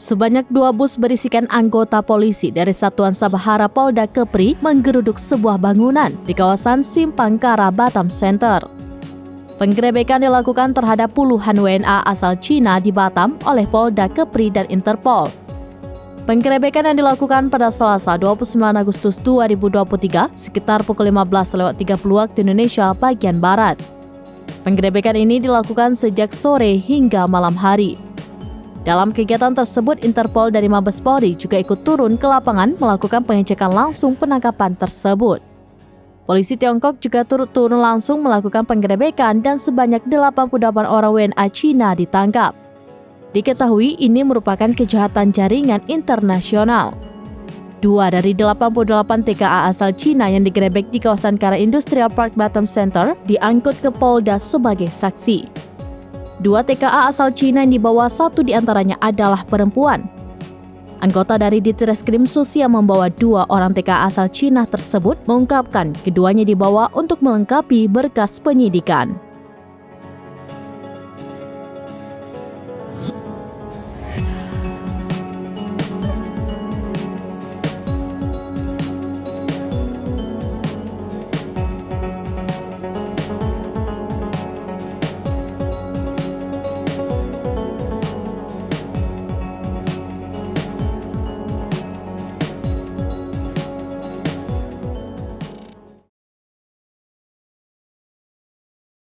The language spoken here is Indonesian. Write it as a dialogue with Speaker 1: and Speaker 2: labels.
Speaker 1: Sebanyak 2 bus berisikan anggota polisi dari Satuan Sabahara Polda Kepri menggeruduk sebuah bangunan di kawasan Simpangkara, Batam Center. Penggerebekan dilakukan terhadap puluhan WNA asal Cina di Batam oleh Polda Kepri dan Interpol. Penggerebekan yang dilakukan pada Selasa 29 Agustus 2023 sekitar pukul 15.30 waktu Indonesia bagian Barat. Penggerebekan ini dilakukan sejak sore hingga malam hari. Dalam kegiatan tersebut, Interpol dari Mabes Polri juga ikut turun ke lapangan melakukan pengecekan langsung penangkapan tersebut. Polisi Tiongkok juga turun langsung melakukan penggerebekan dan sebanyak 88 orang WNA Cina ditangkap. Diketahui ini merupakan kejahatan jaringan internasional. 2 dari 88 TKA asal Cina yang digerebek di kawasan Kara Industrial Park Batam Center diangkut ke Polda sebagai saksi. 2 TKA asal Cina yang dibawa, 1 diantaranya adalah perempuan. Anggota dari Ditreskrim Sus yang membawa 2 orang TKA asal Cina tersebut mengungkapkan keduanya dibawa untuk melengkapi berkas penyidikan.